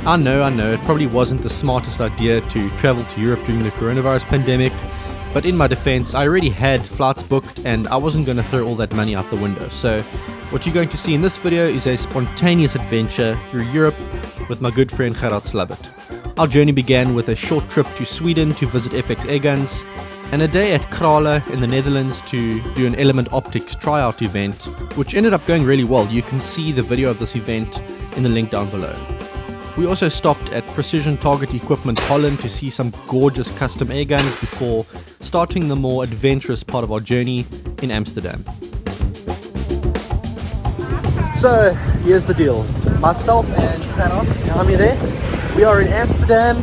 I know, it probably wasn't the smartest idea to travel to Europe during the coronavirus pandemic, but in my defense, I already had flights booked and I wasn't going to throw all that money out the window. So what you're going to see in this video is a spontaneous adventure through Europe with my good friend Gerard Slabbert. Our journey began with a short trip to Sweden to visit FX Air Guns, and a day at Krale in the Netherlands to do an Element Optics tryout event, which ended up going really well. You can see the video of this event in the link down below. We also stopped at Precision Target Equipment Holland to see some gorgeous custom air guns before starting the more adventurous part of our journey in Amsterdam. So here's the deal. Myself and Gerard, Yami there, we are in Amsterdam.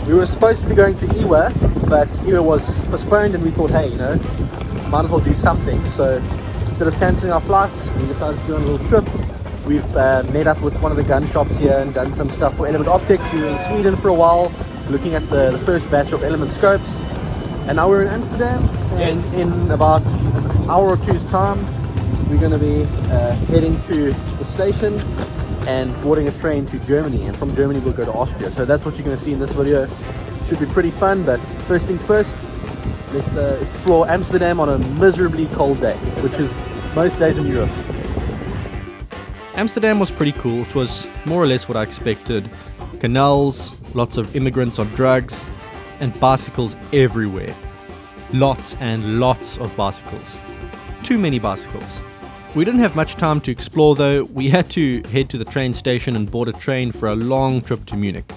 We were supposed to be going to Iwa, but Iwa was postponed and we thought, hey, might as well do something. So instead of cancelling our flights, we decided to go on a little trip. We've met up with one of the gun shops here and done some stuff for Element Optics. We were in Sweden for a while, looking at the first batch of Element scopes. And now we're in Amsterdam, and yes, in about an hour or two's time, we're going to be heading to the station and boarding a train to Germany. And from Germany, we'll go to Austria. So that's what you're going to see in this video. Should be pretty fun, but first things first, let's explore Amsterdam on a miserably cold day, which is most days in Europe. Amsterdam was pretty cool. It was more or less what I expected. Canals, lots of immigrants on drugs, and bicycles everywhere. Lots and lots of bicycles. Too many bicycles. We didn't have much time to explore though. We had to head to the train station and board a train for a long trip to Munich.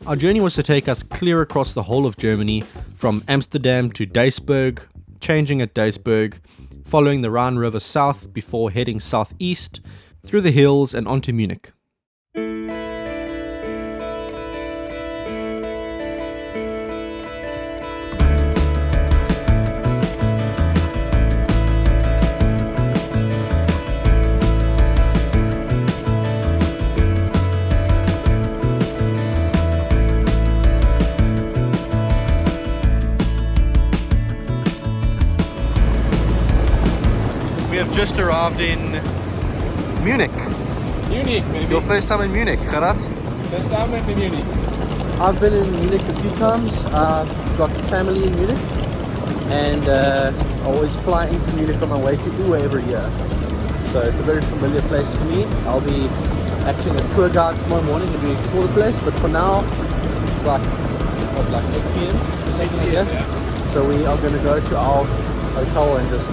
Our journey was to take us clear across the whole of Germany, from Amsterdam to Duisburg, changing at Duisburg, following the Rhine River south before heading southeast, through the hills and onto Munich. We have just arrived in Munich. Munich, maybe. Your first time in Munich, Gerard? First time in Munich. I've been in Munich a few times. I've got family in Munich, and I always fly into Munich on my way to Uwe every year. So it's a very familiar place for me. I'll be acting as tour guide tomorrow morning and we explore the place, but for now, it's like 8 p.m. Something like that. Yeah. So we are going to go to our hotel and just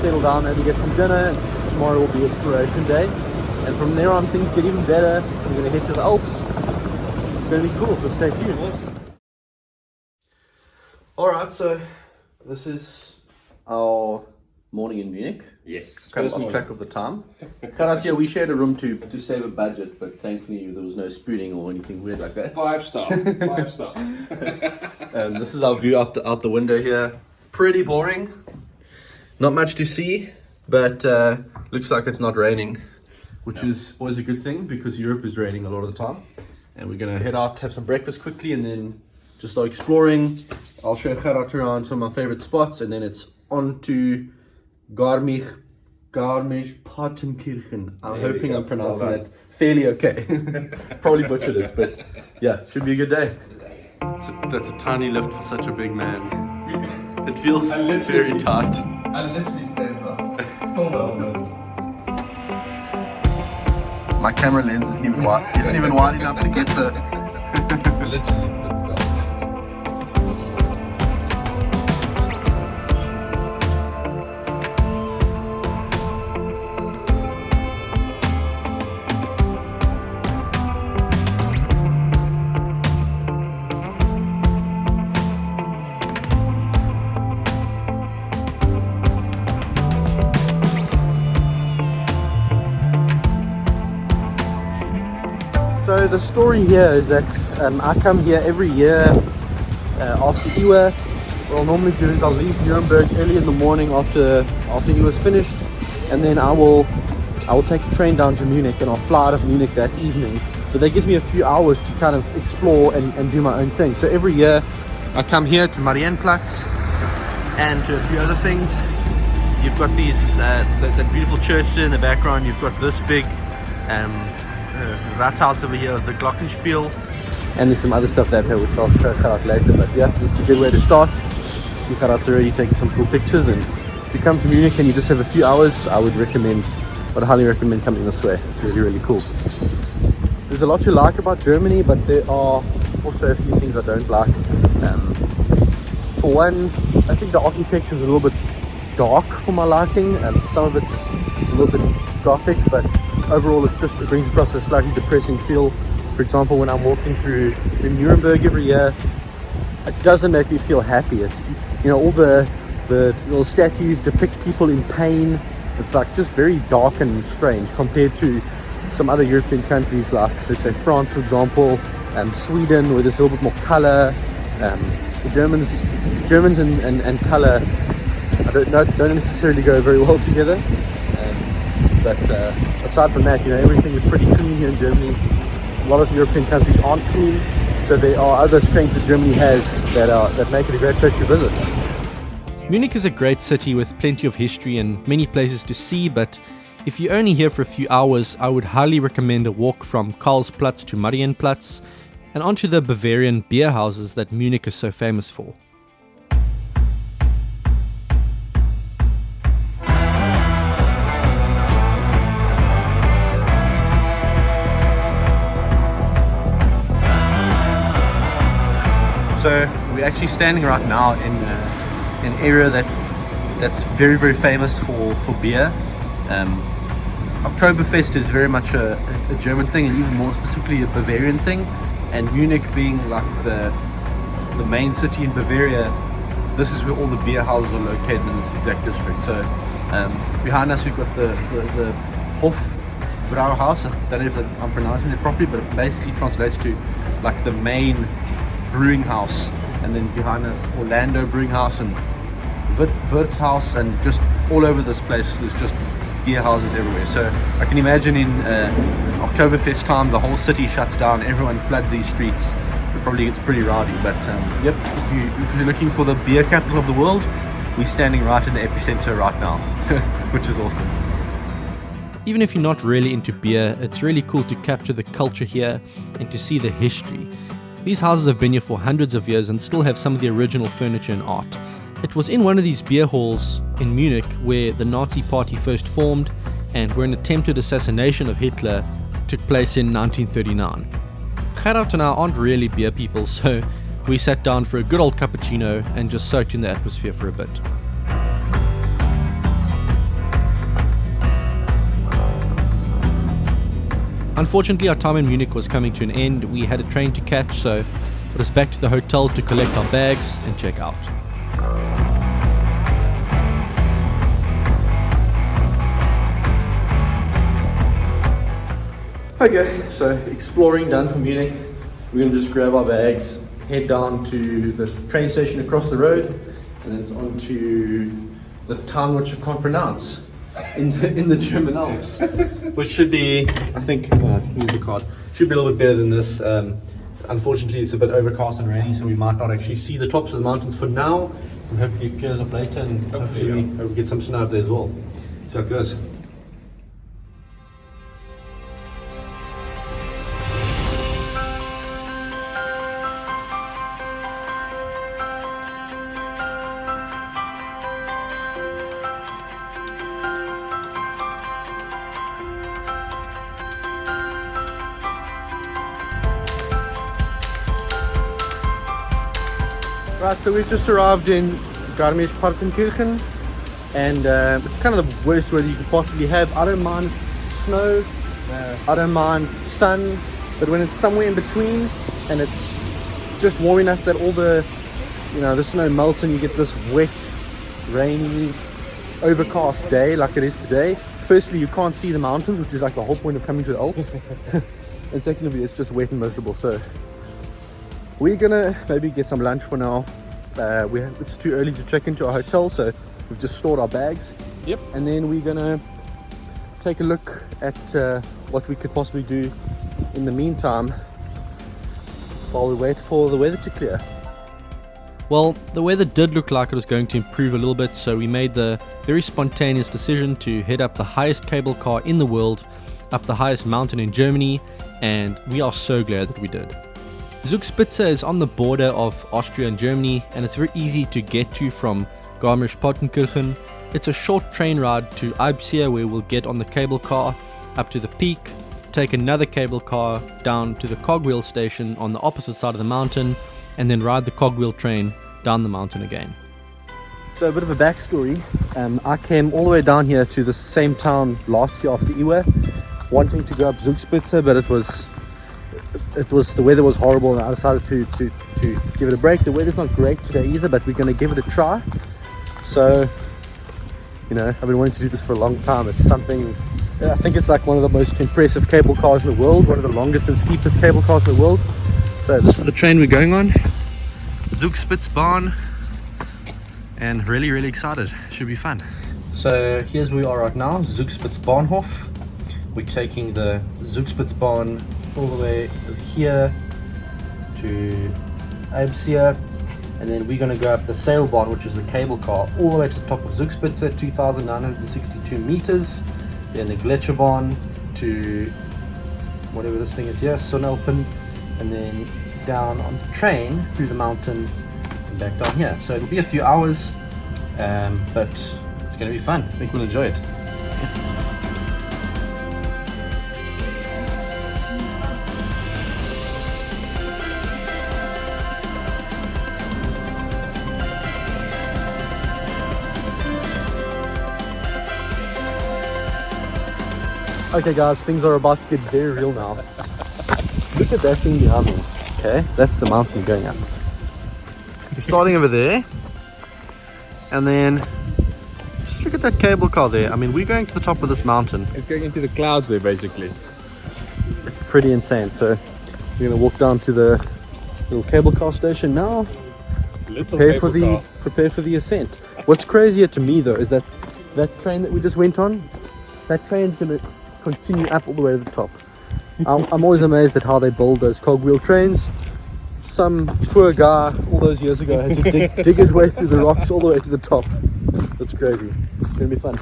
settle down, maybe get some dinner. And tomorrow will be exploration day, and from there on things get even better. We're going to head to the Alps. It's going to be cool, so stay tuned. Awesome. Alright, so this is our morning in Munich. Yes. Kind of lost track of the time. Karatia, we shared a room to save a budget, but thankfully there was no spooning or anything weird like that. 5-star. 5-star. This is our view out the window here. Pretty boring. Not much to see, but looks like it's not raining, which is always a good thing because Europe is raining a lot of the time. And we're going to head out, have some breakfast quickly, and then just start exploring. I'll show Gerard around some of my favorite spots, and then it's on to Garmisch Partenkirchen. I'm hoping I'm pronouncing that fairly okay. Probably butchered it, but yeah, should be a good day. That's a tiny lift for such a big man. It feels very tight. I literally stays there. Full lift. My camera lens isn't even wide enough to get the... Literally fits there. So the story here is that I come here every year after Iwa. What I'll normally do is I'll leave Nuremberg early in the morning after Iwa's finished, and then I will take a train down to Munich and I'll fly out of Munich that evening. But that gives me a few hours to kind of explore and do my own thing. So every year I come here to Marienplatz and to a few other things. You've got these that beautiful church there in the background. You've got this big Rathaus over here, the Glockenspiel. And there's some other stuff that here which I'll show Gerard later. But yeah, this is a good way to start. See Gerard's already taking some cool pictures, and if you come to Munich and you just have a few hours, I would highly recommend coming this way. It's really, really cool. There's a lot to like about Germany, but there are also a few things I don't like. For one, I think the architecture is a little bit dark for my liking, and some of it's a little bit gothic, but overall it brings across a slightly depressing feel. For example, when I'm walking through Nuremberg every year, it doesn't make me feel happy. It's, all the little statues depict people in pain. It's like just very dark and strange compared to some other European countries, like let's say France, for example, Sweden, where there's a little bit more color. The Germans and color don't necessarily go very well together. But aside from that, everything is pretty clean here in Germany. A lot of European countries aren't clean, so there are other strengths that Germany has that make it a great place to visit. Munich is a great city with plenty of history and many places to see, but if you're only here for a few hours, I would highly recommend a walk from Karlsplatz to Marienplatz and onto the Bavarian beer houses that Munich is so famous for. So we're actually standing right now in an area that's very, very famous for beer. Oktoberfest is very much a German thing, and even more specifically a Bavarian thing. And Munich being like the main city in Bavaria, this is where all the beer houses are located in this exact district. So behind us we've got the Hofbrauhaus. I don't know if I'm pronouncing it properly, but it basically translates to like the main brewing house. And then behind us, Orlando Brewing House and Wirtshaus, and just all over this place there's just beer houses everywhere. So I can imagine in Oktoberfest time the whole city shuts down, everyone floods these streets. It probably gets pretty rowdy, but yep, if you're looking for the beer capital of the world, we're standing right in the epicenter right now, which is awesome. Even if you're not really into beer, it's really cool to capture the culture here and to see the history. These houses have been here for hundreds of years and still have some of the original furniture and art. It was in one of these beer halls in Munich where the Nazi party first formed and where an attempted assassination of Hitler took place in 1939. Gerard and I aren't really beer people, so we sat down for a good old cappuccino and just soaked in the atmosphere for a bit. Unfortunately, our time in Munich was coming to an end. We had a train to catch, so it was back to the hotel to collect our bags and check out. Okay, so exploring done for Munich. We're going to just grab our bags, head down to the train station across the road, and then it's on to the town which I can't pronounce in the German Alps, which should be, I think, here's the card, should be a little bit better than this. Unfortunately, it's a bit overcast and rainy, so we might not actually see the tops of the mountains for now. And hopefully it clears up later, and hopefully we get some snow up there as well. So it goes. Right, so we've just arrived in Garmisch-Partenkirchen, and it's kind of the worst weather you could possibly have. I don't mind snow, I don't mind sun, but when it's somewhere in between and it's just warm enough that all the snow melts and you get this wet, rainy, overcast day like it is today. Firstly, you can't see the mountains, which is like the whole point of coming to the Alps. And secondly, it's just wet and miserable. So we're gonna maybe get some lunch for now. It's too early to check into our hotel, so we've just stored our bags. Yep. And then we're gonna take a look at what we could possibly do in the meantime while we wait for the weather to clear. Well, the weather did look like it was going to improve a little bit, so we made the very spontaneous decision to head up the highest cable car in the world up the highest mountain in Germany, and we are so glad that we did. Zugspitze is on the border of Austria and Germany, and it's very easy to get to from Garmisch-Partenkirchen. It's a short train ride to Alps, where we'll get on the cable car up to the peak, take another cable car down to the cogwheel station on the opposite side of the mountain, and then ride the cogwheel train down the mountain again. So a bit of a backstory. I came all the way down here to the same town last year after Iwe, wanting to go up Zugspitze, but it was the weather was horrible, and I decided to give it a break. The weather's not great today either, but we're going to give it a try. So, you know, I've been wanting to do this for a long time. It's something, I think it's like one of the most impressive cable cars in the world, one of the longest and steepest cable cars in the world. So this is the train we're going on, Zugspitzbahn, and really excited. Should be fun. So here's where we are right now, Zugspitzbahnhof. We're taking the Zugspitzbahn all the way here to Alps, and then we're going to go up the Seilbahn, which is the cable car, all the way to the top of Zugspitze, 2,962 meters. Then the Gletscherbahn to whatever this thing is here, Alpine, and then down on the train through the mountain and back down here. So it'll be a few hours, but it's going to be fun. I think we'll enjoy it. Okay guys, things are about to get very real now. Look at that thing behind me. Okay, that's the mountain going up. We're starting over there, and then just look at that cable car there. I mean, we're going to the top of this mountain. It's going into the clouds there, basically. It's pretty insane. So we're gonna walk down to the little cable car station now. Prepare for the ascent. What's crazier to me though is that train that we just went on, that train's gonna continue up all the way to the top. I'm always amazed at how they build those cogwheel trains. Some poor guy all those years ago had to dig his way through the rocks all the way to the top. That's crazy. It's gonna be fun.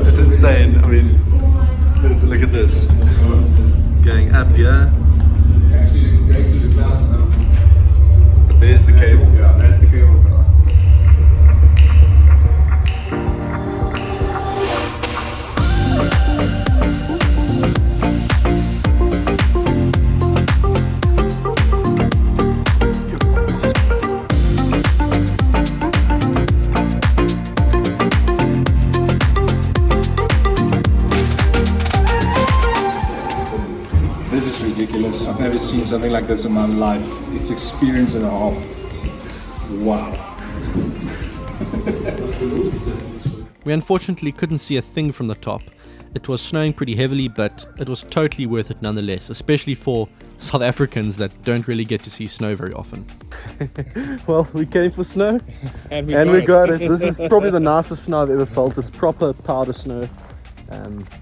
It's insane. I mean, look at this. Going up here. There's the cable. Yeah, that's the cable car. This is ridiculous. I've never seen something like this in my life. It's experience and a half. Wow. We unfortunately couldn't see a thing from the top. It was snowing pretty heavily, but it was totally worth it nonetheless, especially for South Africans that don't really get to see snow very often. Well, we came for snow And we got it. This is probably the nicest snow I've ever felt. It's proper powder snow.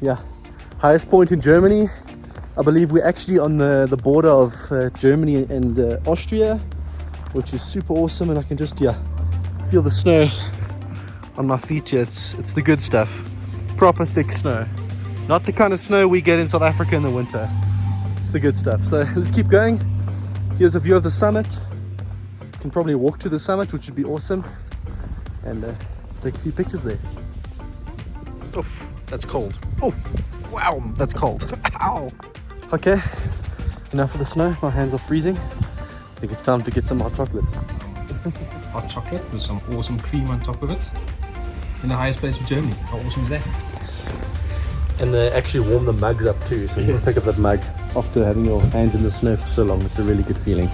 Yeah, highest point in Germany. I believe we're actually on the border of Germany and Austria, which is super awesome, and I can just feel the snow on my feet here. It's the good stuff. Proper thick snow. Not the kind of snow we get in South Africa in the winter. It's the good stuff. So let's keep going. Here's a view of the summit. You can probably walk to the summit, which would be awesome, and take a few pictures there. Oof, that's cold. Oh, wow, that's cold. Ow. Okay, enough of the snow. My hands are freezing. I think it's time to get some hot chocolate. Hot chocolate with some awesome cream on top of it. In the highest place of Germany. How awesome is that? And they actually warm the mugs up too, so you can pick up that mug after having your hands in the snow for so long. It's a really good feeling.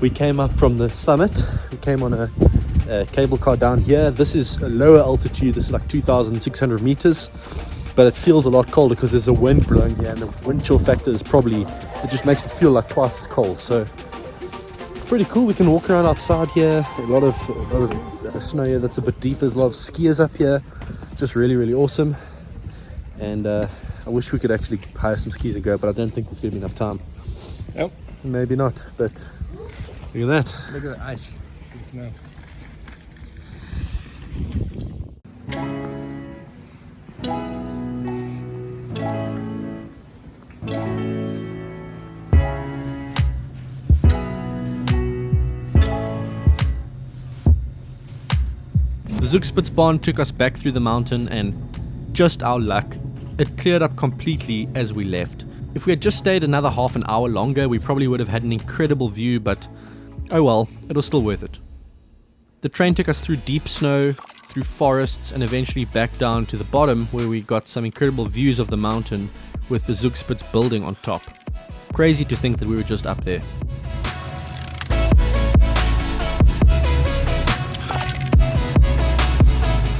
We came up from the summit. We came on a cable car down here. This is a lower altitude. This is like 2,600 meters, but it feels a lot colder because there's a wind blowing here, and the wind chill factor is probably, it just makes it feel like twice as cold. So pretty cool. We can walk around outside here. A lot of snow here that's a bit deep. There's a lot of skiers up here. Just really awesome. And I wish we could actually hire some skis and go, but I don't think there's going to be enough time. Yep. Maybe not, but look at that. Look at the ice. Good snow. The Zugspitze took us back through the mountain, and just our luck, it cleared up completely as we left. If we had just stayed another half an hour longer, we probably would have had an incredible view, but oh well, it was still worth it. The train took us through deep snow, through forests, and eventually back down to the bottom where we got some incredible views of the mountain with the Zugspitze building on top. Crazy to think that we were just up there.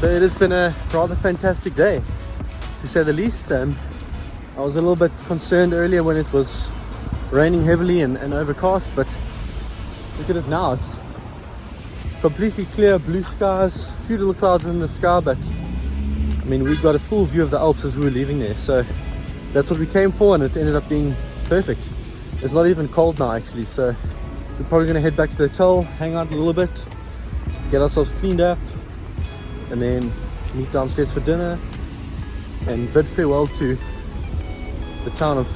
So it has been a rather fantastic day, to say the least. I was a little bit concerned earlier when it was raining heavily and overcast, but look at it now. It's completely clear, blue skies, a few little clouds in the sky, but I mean, we got a full view of the Alps as we were leaving there, so that's what we came for, and it ended up being perfect. It's not even cold now actually, so we're probably going to head back to the hotel, hang out a little bit, get ourselves cleaned up, and then meet downstairs for dinner and bid farewell to the town of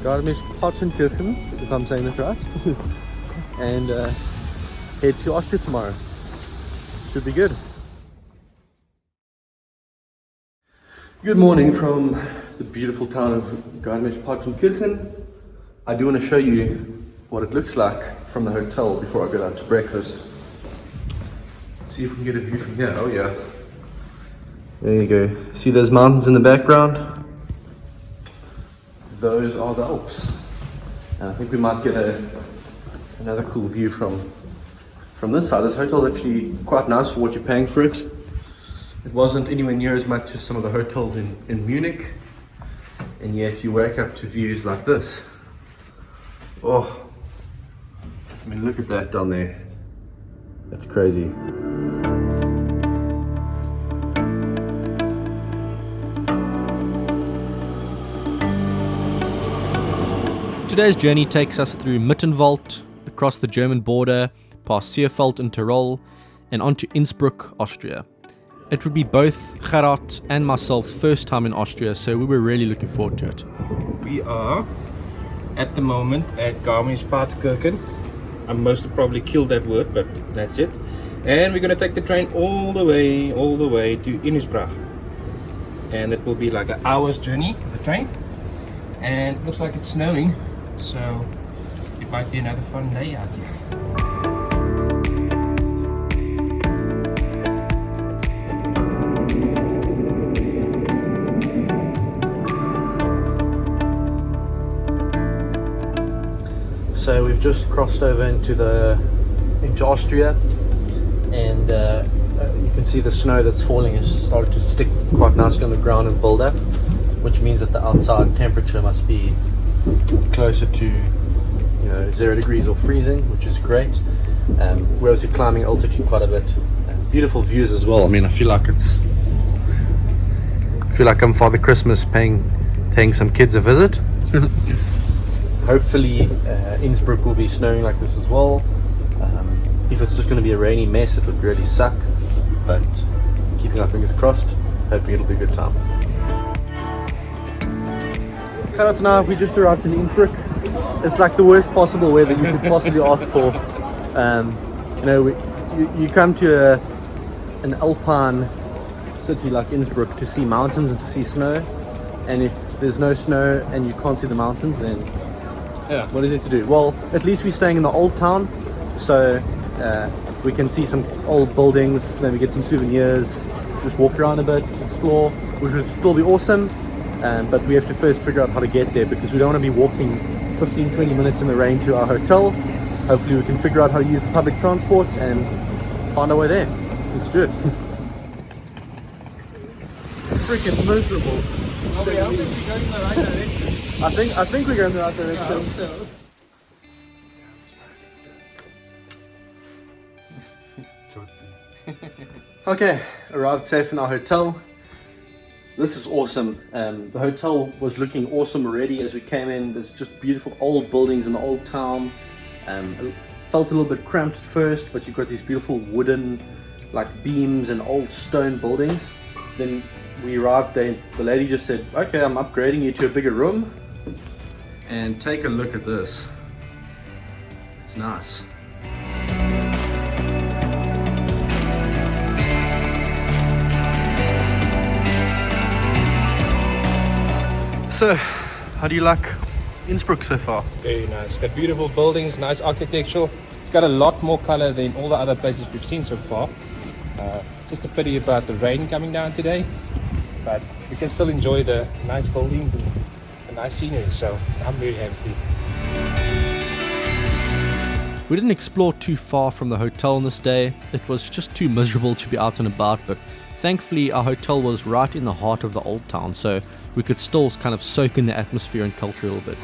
Garmisch and Zugspitze, if I'm saying that right, and head to Austria tomorrow. Should be good. Good morning from the beautiful town of Garmisch and Zugspitze. I do want to show you what it looks like from the hotel before I go down to breakfast. See if we can get a view from here. Oh yeah. There you go. See those mountains in the background? Those are the Alps. And I think we might get another cool view from this side. This hotel is actually quite nice for what you're paying for it. It wasn't anywhere near as much as some of the hotels in Munich. And yet you wake up to views like this. Oh, I mean, look at that down there. That's crazy. Today's journey takes us through Mittenwald, across the German border, past Seefeld in Tyrol, and onto Innsbruck, Austria. It would be both Gerard and myself's first time in Austria, so we were really looking forward to it. We are at the moment at Garmisch-Partenkirchen. I must have probably killed that word, but that's it. And we're going to take the train all the way to Innsbruck. And it will be like an hour's journey, the train. And it looks like it's snowing, so it might be another fun day out here. So we've just crossed over into Austria, and you can see the snow that's falling has started to stick quite nicely on the ground and build up, which means that the outside temperature must be closer to 0 degrees or freezing, which is great. We're also climbing altitude quite a bit. Beautiful views as well. I mean, I feel like I'm Father Christmas paying some kids a visit. Hopefully Innsbruck will be snowing like this as well. If it's just going to be a rainy mess, it would really suck, but keeping our fingers crossed, hoping it'll be a good time. Gerard and I, we just arrived in Innsbruck. It's like the worst possible weather you could possibly ask for. You come to an Alpine city like Innsbruck to see mountains and to see snow, and if there's no snow and you can't see the mountains, then what is it to do? Well, at least we're staying in the old town, so we can see some old buildings, maybe get some souvenirs, just walk around a bit, explore, which would still be awesome. But we have to first figure out how to get there, because we don't want to be walking 15-20 minutes in the rain to our hotel. hopefully we can figure out how to use the public transport and find our way there. Let's do it. Freaking miserable. I think we're going in the right direction. Okay, arrived safe in our hotel. This is awesome. The hotel was looking awesome already as we came in. There's just beautiful old buildings in the old town. It felt a little bit cramped at first, but you've got these beautiful wooden like beams and old stone buildings. Then we arrived there, the lady just said, okay, I'm upgrading you to a bigger room. And take a look at this. It's nice. So, how do you like Innsbruck so far? Very nice. Got beautiful buildings, nice architecture. It's got a lot more color than all the other places we've seen so far. Just a pity about the rain coming down today, but we can still enjoy the nice buildings and the nice scenery, so I'm very happy. We didn't explore too far from the hotel on this day. It was just too miserable to be out and about, but thankfully our hotel was right in the heart of the old town, so we could still kind of soak in the atmosphere and culture a little bit.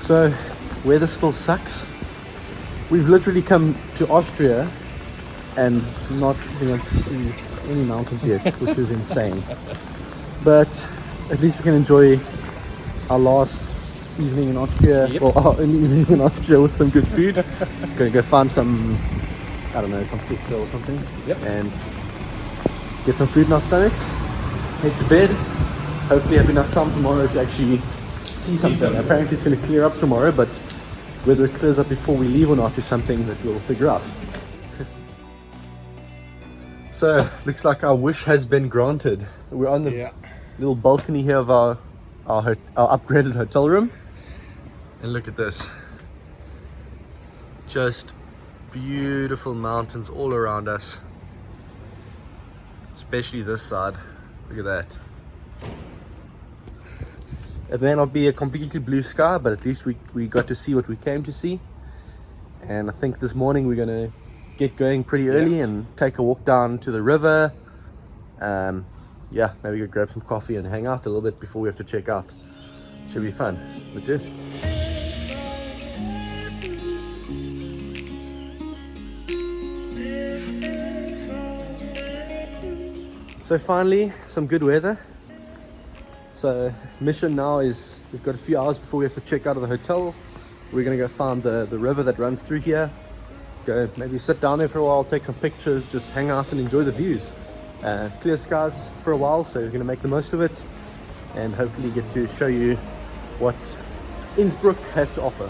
So, weather still sucks. We've literally come to Austria and not been able to see any mountains yet, which is insane. But at least we can enjoy our last evening in Austria, or our evening in Austria with some good food. Gonna go find some, I don't know, some pizza or something, and get some food in our stomachs, head to bed, hopefully have enough time tomorrow to actually see something. Apparently it's going to clear up tomorrow, but whether it clears up before we leave or not is something that we'll figure out. So, looks like our wish has been granted. We're on the little balcony here of our upgraded hotel room. And look at this. Just beautiful mountains all around us. Especially this side. Look at that. It may not be a completely blue sky, but at least we got to see what we came to see. And I think this morning we're going to get going pretty early and take a walk down to the river. Maybe go grab some coffee and hang out a little bit before we have to check out. Should be fun. That's it. So finally, some good weather. So mission now is, we've got a few hours before we have to check out of the hotel. We're going to go find the river that runs through here. Go maybe sit down there for a while, take some pictures, just hang out and enjoy the views. Clear skies for a while, so we're going to make the most of it and hopefully get to show you what Innsbruck has to offer.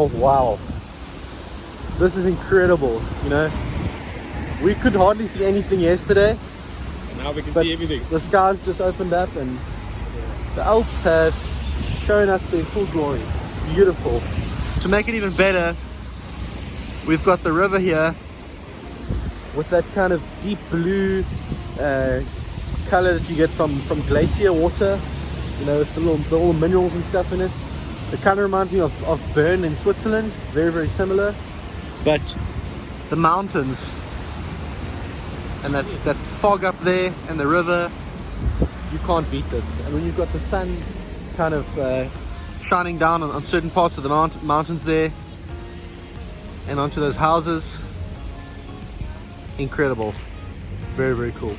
Wow. This is incredible, you know. We could hardly see anything yesterday. Now we can see everything. The skies just opened up and the Alps have shown us their full glory. It's beautiful. To make it even better, we've got the river here with that kind of deep blue color that you get from glacier water, you know, with the little minerals and stuff in it. It kind of reminds me of Bern in Switzerland, very, very similar. But the mountains and that fog up there and the river, you can't beat this. And when you've got the sun kind of shining down on certain parts of the mountains there and onto those houses, incredible. Very, very cool.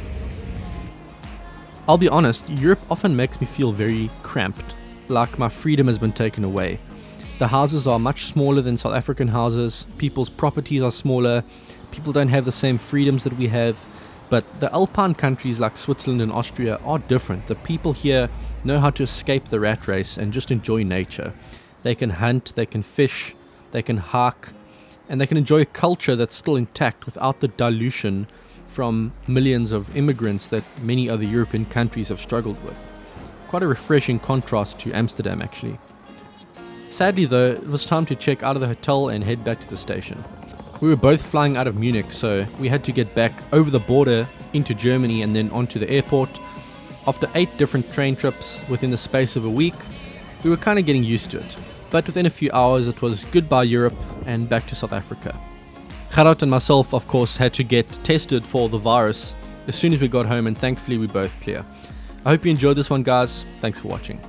I'll be honest, Europe often makes me feel very cramped, like my freedom has been taken away. The houses are much smaller than South African houses, people's properties are smaller, people don't have the same freedoms that we have, But the Alpine countries like Switzerland and Austria are different. The people here know how to escape the rat race and just enjoy nature. They can hunt, they can fish, they can hike, and they can enjoy a culture that's still intact without the dilution from millions of immigrants that many other European countries have struggled with. Quite a refreshing contrast to Amsterdam, actually. Sadly though, it was time to check out of the hotel and head back to the station. We were both flying out of Munich, so we had to get back over the border into Germany and then onto the airport. After 8 different train trips within the space of a week, we were kind of getting used to it. But within a few hours it was goodbye Europe and back to South Africa. Gerard and myself, of course, had to get tested for the virus as soon as we got home, and thankfully we're both clear. I hope you enjoyed this one, guys. Thanks for watching.